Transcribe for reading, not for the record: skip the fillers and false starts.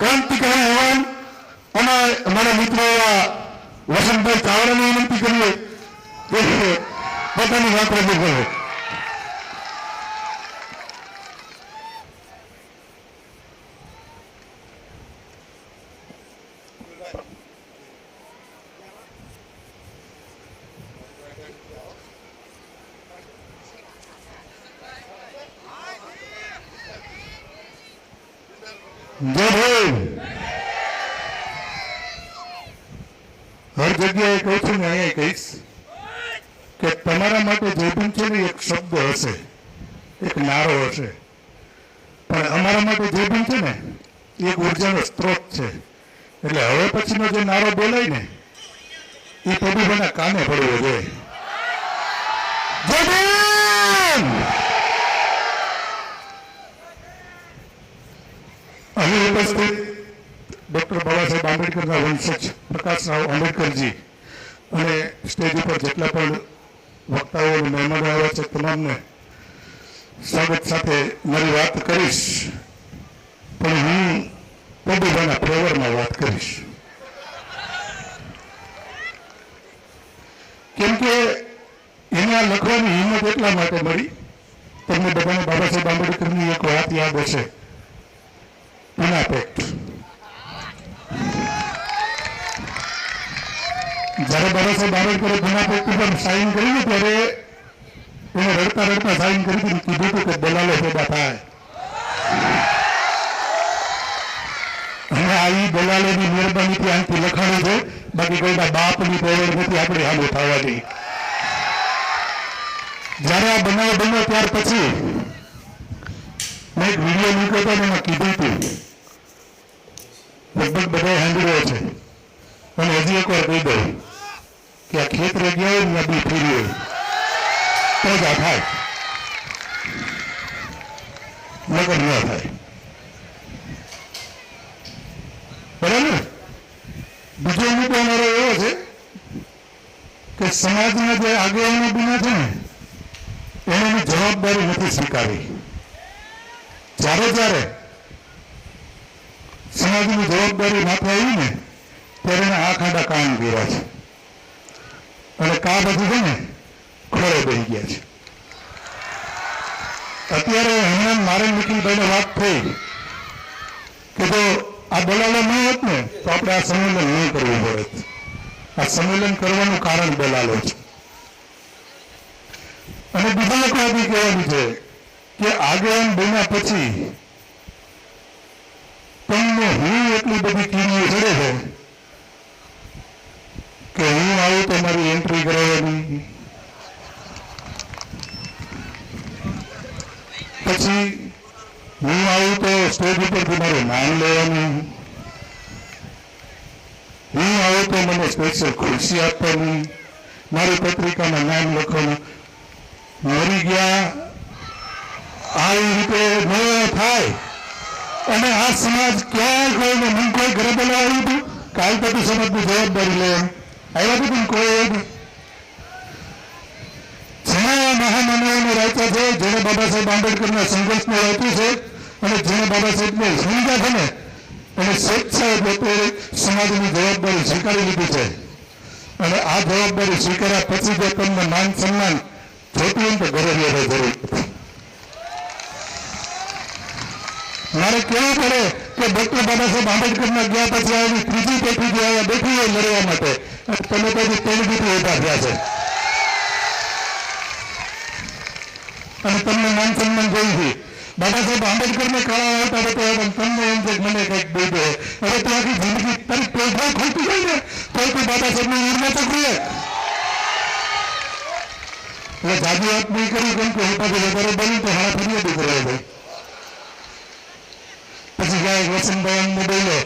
ક્રાંતિકારી યુવાન અને અમારા મિત્રો એવા વસંતભાઈ ચાવડાને વિનંતી કરીએ કે પોતાની વાત રજૂ કરે. જય ભીમ. હર જગ્યાએ કહું છું ને અહીંયા કહીશ કે તમારા માટે જે પણ છે ને એક શબ્દ હશે, એક નારો હશે, પણ અમારા માટે જે પણ છે ને એક ઉર્જાનો સ્ત્રોત છે. એટલે હવે પછીનો જે નારો બોલાય ને એ પ્રભુભાઈના કાને પડવો જોઈએ. જય ભીમ. અહીં ઉપસ્થિત ડોક્ટર બાબા સાહેબ આંબેડકરના વંશજ પ્રકાશરાવ આંબેડકરજી અને સ્ટેજ ઉપર જેટલા પણ વક્તાઓ અને મહેમાનો આવ્યા છે તમામને સ્વાગત સાથે મારી વાત કરીશ, પણ હું પ્રભુભાઈના ફેવરમાં વાત કરીશ. કેમ કે એને આ લખવાની હિંમત એટલા માટે મળી, તમને બધાને બાબા સાહેબ આંબેડકરની એક વાત યાદ હશે, પુના પેક્ટ. જ્યારે બાબા સાહેબ આંબેડકરે પુના પેક્ટ ઉપર સાઇન કરી ને ત્યારે એને રડતા રડતા સાઇન કરી હતી, કીધું હતું કે દલાલો પેદા થાય. અને આ દલાલોની મહેરબાનીથી આનાથી લખાણું છે, બાકી કોઈના બાપની પેવડ નથી આપણે હાલો થવા દઈ. જ્યારે આ બનાવ બન્યો ત્યાર પછી મેં એક વિડીયો મૂક્યો હતો અને એમાં કીધું હતું, લગભગ બધા સાંભળ્યો છે અને હજી એકવાર કહી દઉં કે આ ખેતરે ગયા હોય ને બી ફેરી હોય તો જ આ થાય, નગર ન થાય. બરાબર. બીજો મુદ્દો અમારો એવો છે કે સમાજના જે આગેવાનો બન્યા છે ને એની જવાબદારી નથી સ્વીકારી. જ્યારે સમાજની જવાબદારી માથે આવી ને ત્યારે એને આ ખાડા કામ કર્યા છે અને કા બધું છે ને ખોળે બની ગયા છે. અત્યારે હમણાં મારે નિખિલભાઈને વાત થઈ કે જો આ દલાલો ન હોત ને તો આપણે આ સંમેલન નહીં કરવું પડે. આ સંમેલન કરવાનું કારણ દલાલો છે. અને બીજા એક વાત કહેવાની છે કે આગેવાન બન્યા પછી તમને હું એટલી બધી કીડીઓ ચડે છે કે હું આવું તો મારી એન્ટ્રી કરાવવાની, પછી હું આવું તો સ્ટેજ ઉપરથી મારું નામ લેવાનું, હું આવું તો મને સ્પેશિયલ ખુરશી આપવાની, મારી પત્રિકામાં નામ લખવાનું. મરી ગયા આવી રીતે ન થાય. અને આ સમાજ ક્યાં કોઈને મન કોઈ ઘરે બોલાવ્યું હતું કાલ પછી સમાજની જવાબદારી લેવાની આવ્યા હતું પણ કોઈ ઘણા મહામાનવોને રાખ્યા છે જેને બાબા સાહેબ આંબેડકરના સંઘર્ષને રાખ્યું છે અને જેને બાબા સાહેબને સમજ્યા છે ને અને સ્વેચ્છાએ પોતે સમાજની જવાબદારી સ્વીકારી લીધી છે. અને આ જવાબદારી સ્વીકાર્યા પછી જો તમને માન સન્માન જોતું હોય તો ઘરે રહેવા જરૂર નથી. મારે કહેવું પડે કે ડોક્ટર બાબા સાહેબ આંબેડકરના ગયા પછી આવી ત્રીજી પેઢી જે આવ્યા બેઠી હોય લડવા માટે તમે તો હજી ત્રણ દીકરી ઉભા થયા છે અને તમને માન સન્માન જોઈ છે. બાબા સાહેબ આંબેડકરને કાળા આવતા હતા પણ તમને એમ છે મને કંઈક દઈ દે. હવે તો આખી જિંદગી તારી પેઢા ખોલતી જાય ને તો બાબા સાહેબની નિર્ણય તો કરીએ. એટલે જાજી વાત નહીં કરી કેમ કે હું પાછું વધારે બોલું તો હારા ફરિયાદી કરવા જાય. પછી ગાયક વસંતભાઈ અમને બોલ્યો